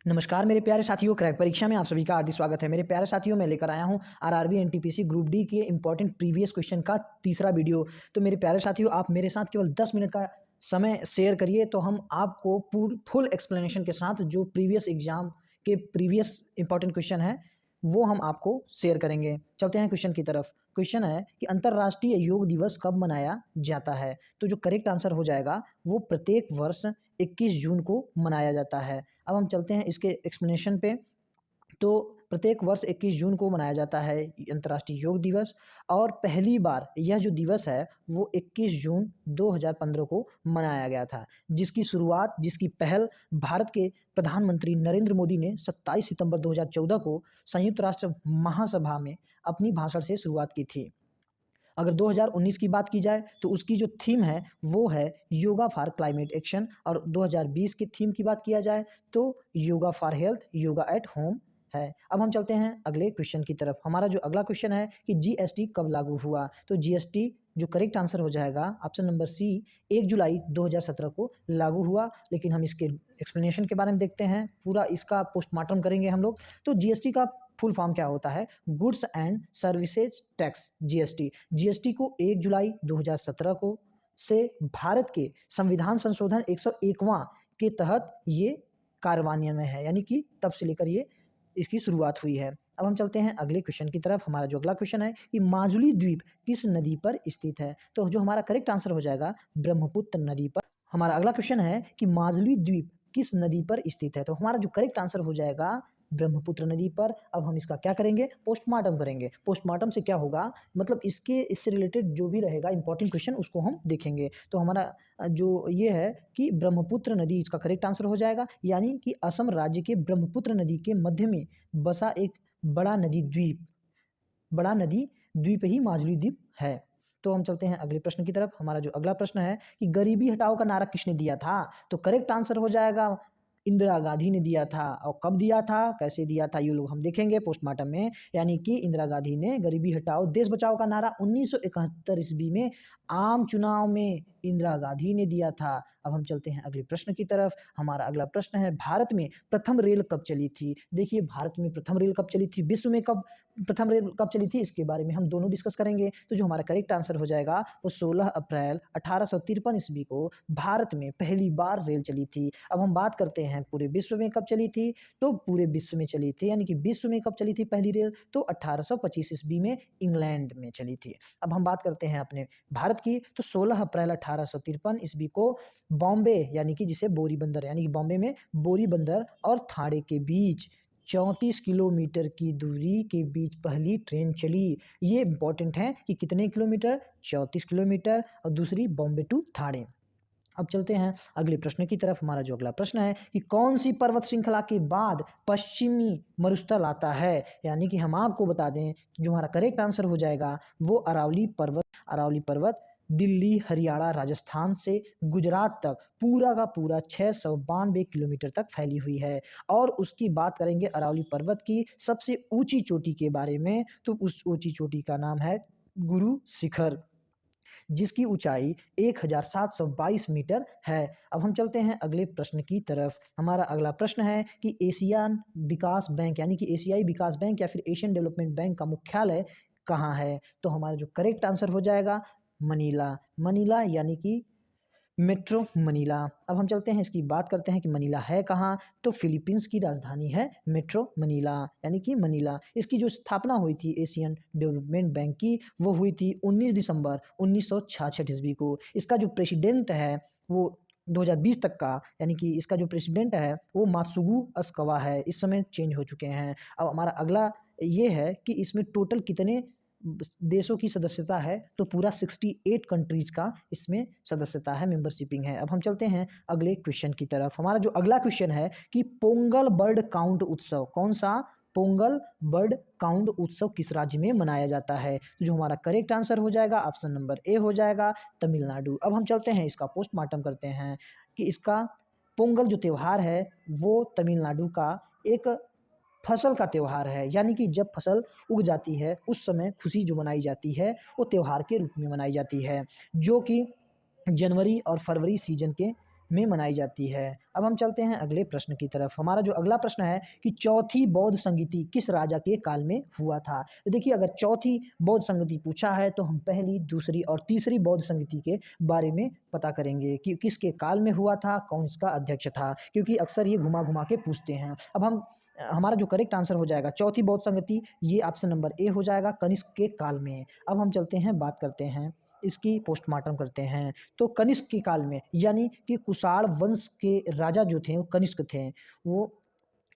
नमस्कार मेरे प्यारे साथियों, क्रैक परीक्षा में आप सभी का हार्दिक स्वागत है। मेरे प्यारे साथियों, मैं लेकर आया हूं आरआरबी एनटीपीसी ग्रुप डी के इंपॉर्टेंट प्रीवियस क्वेश्चन का तीसरा वीडियो। तो मेरे प्यारे साथियों, आप मेरे साथ केवल 10 मिनट का समय शेयर करिए, तो हम आपको फुल एक्सप्लेनेशन के साथ जो प्रीवियस एग्जाम के प्रीवियस इंपॉर्टेंट क्वेश्चन है वो हम आपको शेयर करेंगे। चलते हैं क्वेश्चन की तरफ। क्वेश्चन है कि अंतर्राष्ट्रीय योग दिवस कब मनाया जाता है? तो जो करेक्ट आंसर हो जाएगा वो प्रत्येक वर्ष 21 जून को मनाया जाता है। अब हम चलते हैं इसके एक्सप्लेनेशन पे। तो प्रत्येक वर्ष 21 जून को मनाया जाता है अंतर्राष्ट्रीय योग दिवस, और पहली बार यह जो दिवस है वो 21 जून 2015 को मनाया गया था, जिसकी पहल भारत के प्रधानमंत्री नरेंद्र मोदी ने 27 सितंबर 2014 को संयुक्त राष्ट्र महासभा में अपनी भाषण से शुरुआत की थी। अगर 2019 की बात की जाए तो उसकी जो थीम है वो है योगा फॉर क्लाइमेट एक्शन, और 2020 की थीम की बात किया जाए तो yoga for health, yoga at home है। अब हम चलते हैं अगले क्वेश्चन की तरफ। हमारा जो अगला क्वेश्चन है कि जीएसटी कब लागू हुआ? तो जीएसटी जो करेक्ट आंसर हो जाएगा ऑप्शन नंबर सी, 1 जुलाई 2017 को लागू हुआ। लेकिन हम इसके एक्सप्लेनेशन के बारे में देखते हैं, पूरा इसका पोस्टमार्टम करेंगे हम लोग। तो जीएसटी का फुल फॉर्म क्या होता है? Goods and services tax, GST. GST को 1 जुलाई 2017 को से भारत के संविधान संशोधन 101वां के तहत ये कार्यान्वयन में है, यानी कि तब से लेकर ये इसकी शुरुआत हुई है। अब हम चलते हैं अगले क्वेश्चन की तरफ। हमारा जो अगला क्वेश्चन है कि माजुली द्वीप किस नदी पर स्थित है? तो जो हमारा करेक्ट आंसर हो जाएगा ब्रह्मपुत्र नदी पर। हमारा अगला क्वेश्चन है कि माजुली द्वीप किस नदी पर स्थित है? तो हमारा जो करेक्ट आंसर हो जाएगा ब्रह्मपुत्र नदी पर। अब हम इसका क्या करेंगे? पोस्टमार्टम करेंगे। पोस्टमार्टम से क्या होगा, मतलब इससे रिलेटेड जो भी रहेगा इंपॉर्टेंट क्वेश्चन उसको हम देखेंगे। तो हमारा जो ये है कि ब्रह्मपुत्र नदी इसका करेक्ट आंसर हो जाएगा, यानी कि असम राज्य के ब्रह्मपुत्र नदी के मध्य में बसा एक बड़ा नदी द्वीप ही माजुली द्वीप है। तो हम चलते हैं अगले प्रश्न की तरफ। हमारा जो अगला प्रश्न है कि गरीबी हटाओ का नारा किसने दिया था? तो करेक्ट आंसर हो जाएगा इंदिरा गांधी ने दिया था। और कब दिया था, कैसे दिया था, ये लोग हम देखेंगे पोस्टमार्टम में। यानी कि इंदिरा गांधी ने गरीबी हटाओ देश बचाओ का नारा 1971 ईस्वी में आम चुनाव में इंदिरा गांधी ने दिया था। अब हम चलते हैं अगले प्रश्न की तरफ। हमारा अगला प्रश्न है भारत में प्रथम रेल कब चली थी? देखिए, भारत में प्रथम रेल कब चली थी, विश्व में कब प्रथम रेल कब चली थी, इसके बारे में हम दोनों डिस्कस करेंगे। तो जो हमारा करेक्ट आंसर हो जाएगा वो 16 अप्रैल 1853 ईस्वी को भारत में पहली बार रेल चली थी। अब हम बात करते हैं पूरे विश्व में कब चली थी। तो पूरे विश्व में चली थी, यानी कि विश्व में कब चली थी पहली रेल? तो 1825 ईस्वी में इंग्लैंड में चली थी। अब हम बात करते हैं अपने भारत की। तो 16 अप्रैल 1853 ईस्वी को बॉम्बे, यानी कि जिसे बोरी बंदर, यानी कि बॉम्बे में बोरी बंदर और थाने के बीच 34 किलोमीटर की दूरी के बीच पहली ट्रेन चली। ये इंपॉर्टेंट है कि कितने किलोमीटर? 34 किलोमीटर, और दूसरी बॉम्बे टू थाने। अब चलते हैं अगले प्रश्न की तरफ। हमारा जो अगला प्रश्न है कि कौन सी पर्वत श्रृंखला के बाद पश्चिमी मरुस्थल आता है? यानी कि हम आपको बता दें, जो हमारा करेक्ट आंसर हो जाएगा वो अरावली पर्वत दिल्ली, हरियाणा, राजस्थान से गुजरात तक पूरा का पूरा 692 किलोमीटर तक फैली हुई है। और उसकी बात करेंगे अरावली पर्वत की सबसे ऊंची चोटी के बारे में, तो उस ऊंची चोटी का नाम है गुरु शिखर, जिसकी ऊंचाई 1722 मीटर है। अब हम चलते हैं अगले प्रश्न की तरफ। हमारा अगला प्रश्न है कि एशियन विकास बैंक, यानी कि एशियाई विकास बैंक या फिर एशियन डेवलपमेंट बैंक का मुख्यालय कहाँ है? तो हमारा जो करेक्ट आंसर हो जाएगा मनीला, यानी कि मेट्रो मनीला। अब हम चलते हैं इसकी बात करते हैं कि मनीला है कहाँ। तो फिलीपींस की राजधानी है मेट्रो मनीला, यानी कि मनीला। इसकी जो स्थापना हुई थी एशियन डेवलपमेंट बैंक की, वो हुई थी 19 दिसंबर 1966 ईस्वी को। इसका जो प्रेसिडेंट है वो 2020 तक का, यानी कि इसका जो प्रेसिडेंट है वो मात्सुगु अस्कावा है। इस समय चेंज हो चुके हैं। अब हमारा अगला ये है कि इसमें टोटल कितने देशों की सदस्यता है? तो पूरा 68 कंट्रीज का इसमें सदस्यता है, मेंबरशिपिंग है। अब हम चलते हैं अगले क्वेश्चन की तरफ। हमारा जो अगला क्वेश्चन है कि पोंगल बर्ड काउंट उत्सव, कौन सा पोंगल बर्ड काउंट उत्सव किस राज्य में मनाया जाता है? तो जो हमारा करेक्ट आंसर हो जाएगा ऑप्शन नंबर ए हो जाएगा, तमिलनाडु। अब हम चलते हैं इसका पोस्टमार्टम करते हैं कि इसका पोंगल जो त्यौहार है वो तमिलनाडु का एक फसल का त्यौहार है, यानी कि जब फसल उग जाती है उस समय खुशी जो मनाई जाती है वो त्यौहार के रूप में मनाई जाती है, जो कि जनवरी और फरवरी सीजन के में मनाई जाती है। अब हम चलते हैं अगले प्रश्न की तरफ। हमारा जो अगला प्रश्न है कि चौथी बौद्ध संगीति किस राजा के काल में हुआ था। तो देखिए, अगर चौथी बौद्ध संगीति पूछा है तो हम पहली, दूसरी और तीसरी बौद्ध संगीति के बारे में पता करेंगे कि किसके काल में हुआ था, कौन इसका अध्यक्ष था, क्योंकि अक्सर ये घुमा घुमा के पूछते हैं। अब हमारा जो करेक्ट आंसर हो जाएगा चौथी बौद्ध संगति, ये ऑप्शन नंबर ए हो जाएगा, कनिष्क के काल में। अब हम चलते हैं, बात करते हैं, इसकी पोस्टमार्टम करते हैं। तो कनिष्क के काल में, यानी कि कुषाण वंश के राजा जो थे वो कनिष्क थे। वो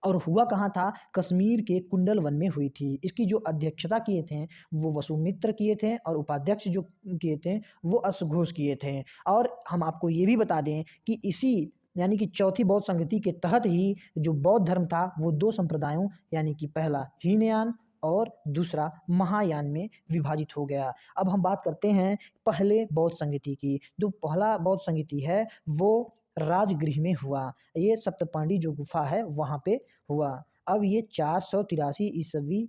और हुआ कहाँ था, कश्मीर के कुंडल वन में हुई थी। इसकी जो अध्यक्षता किए थे वो वसुमित्र किए थे, और उपाध्यक्ष जो किए थे वो अश्वघोष किए थे। और हम आपको ये भी बता दें कि इसी, यानी कि चौथी बौद्ध संगति के तहत ही जो बौद्ध धर्म था वो दो संप्रदायों, यानी कि पहला हीनयान और दूसरा महायान में विभाजित हो गया। अब हम बात करते हैं पहले बौद्ध संगति की। जो पहला बौद्ध संगति है वो राजगृह में हुआ। ये सप्तपांडी जो गुफा है वहाँ पे हुआ। अब ये 483 ईस्वी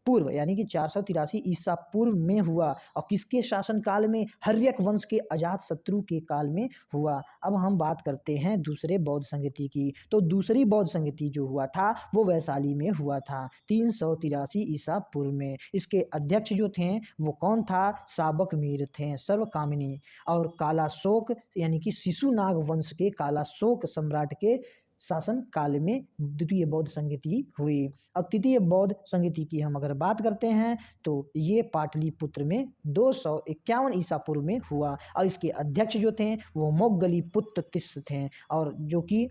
पूर्व, यानी कि 483 ईसा पूर्व में हुआ। और किसके शासन काल में, हर्यक वंश के अजात शत्रु के काल में हुआ। अब हम बात करते हैं दूसरे बौद्ध संगति की। तो दूसरी बौद्ध संगति जो हुआ था वो वैशाली में हुआ था 383 ईसा पूर्व में। इसके अध्यक्ष जो थे वो कौन था, साबक मीर थे, सर्वकामिनी। और कालाशोक, यानी कि शिशुनाग वंश के कालाशोक सम्राट के शासन काल में द्वितीय बौद्ध संगति हुई। अब तृतीय बौद्ध संगति की हम अगर बात करते हैं तो ये पाटलिपुत्र में 251 ईसा पूर्व में हुआ। और इसके अध्यक्ष जो थे वो मोगलीपुत्र तिस्स थे, और जो कि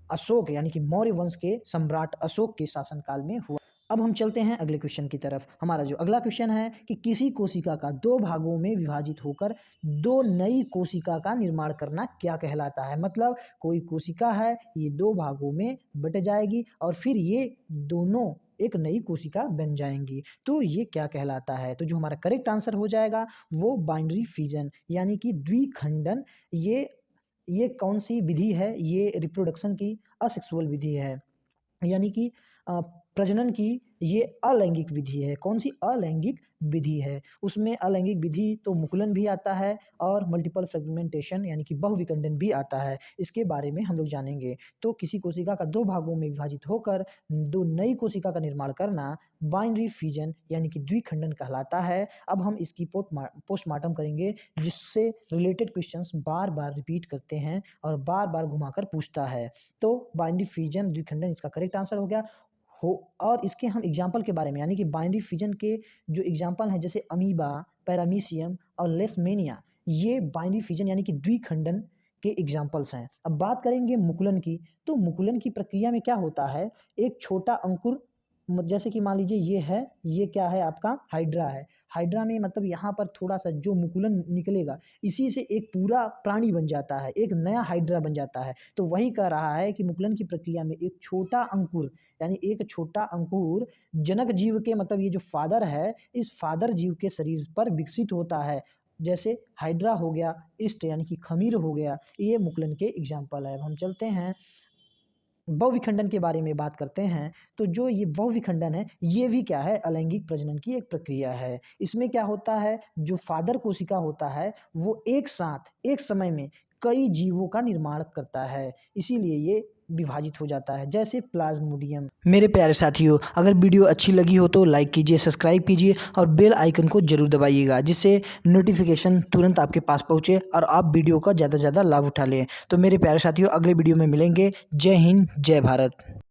अशोक, यानी कि मौर्य वंश के सम्राट अशोक के शासनकाल में हुआ। अब हम चलते हैं अगले क्वेश्चन की तरफ। हमारा जो अगला क्वेश्चन है कि किसी कोशिका का दो भागों में विभाजित होकर दो नई कोशिका का निर्माण करना क्या कहलाता है। मतलब कोई कोशिका है, ये दो भागों में बट जाएगी और फिर ये दोनों एक नई कोशिका बन जाएंगी, तो ये क्या कहलाता है। तो जो हमारा करेक्ट आंसर हो जाएगा वो बाइनरी फिजन, यानी कि द्विखंडन। ये कौन सी विधि है, ये रिप्रोडक्शन की असेक्सुअल विधि है, यानी कि प्रजनन की ये अलैंगिक विधि है। कौन सी अलैंगिक विधि है, उसमें अलैंगिक विधि तो मुकुलन भी आता है और मल्टीपल फ्रेगमेंटेशन, यानी कि बहुविखंडन भी आता है। इसके बारे में हम लोग जानेंगे। तो किसी कोशिका का दो भागों में विभाजित होकर दो नई कोशिका का निर्माण करना बाइनरी फिजन, यानी कि द्विखंडन कहलाता है। अब हम इसकी पोस्टमार्टम करेंगे, जिससे रिलेटेड क्वेश्चंस बार बार रिपीट करते हैं और बार बार घुमाकर पूछता है। तो बाइनरी फिजन द्विखंडन इसका करेक्ट आंसर हो गया हो। और इसके हम एग्जाम्पल के बारे में, यानी कि बाइनरी फिजन के जो एग्जाम्पल हैं जैसे अमीबा, पैरामीशियम और लेशमेनिया, ये बाइनरी फिजन यानी कि द्विखंडन के एग्जाम्पल्स हैं। अब बात करेंगे मुकुलन की। तो मुकुलन की प्रक्रिया में क्या होता है, एक छोटा अंकुर, जैसे कि मान लीजिए ये है, ये क्या है आपका हाइड्रा है। हाइड्रा में मतलब यहाँ पर थोड़ा सा जो मुकुलन निकलेगा, इसी से एक पूरा प्राणी बन जाता है, एक नया हाइड्रा बन जाता है। तो वही कह रहा है कि मुकुलन की प्रक्रिया में एक छोटा अंकुर, यानी एक छोटा अंकुर जनक जीव के, मतलब ये जो फादर है, इस फादर जीव के शरीर पर विकसित होता है। जैसे हाइड्रा हो गया, ईस्ट यानी कि खमीर हो गया, ये मुकुलन के एग्जाम्पल है। अब हम चलते हैं बहुविखंडन के बारे में बात करते हैं। तो जो ये बहुविखंडन है, ये भी क्या है, अलैंगिक प्रजनन की एक प्रक्रिया है। इसमें क्या होता है, जो फादर कोशिका होता है वो एक साथ एक समय में कई जीवों का निर्माण करता है, इसीलिए ये विभाजित हो जाता है, जैसे प्लाज्मोडियम। मेरे प्यारे साथियों, अगर वीडियो अच्छी लगी हो तो लाइक कीजिए, सब्सक्राइब कीजिए और बेल आइकन को जरूर दबाइएगा, जिससे नोटिफिकेशन तुरंत आपके पास पहुंचे और आप वीडियो का ज़्यादा से ज़्यादा लाभ उठा लें। तो मेरे प्यारे साथियों, अगले वीडियो में मिलेंगे। जय हिंद, जय भारत।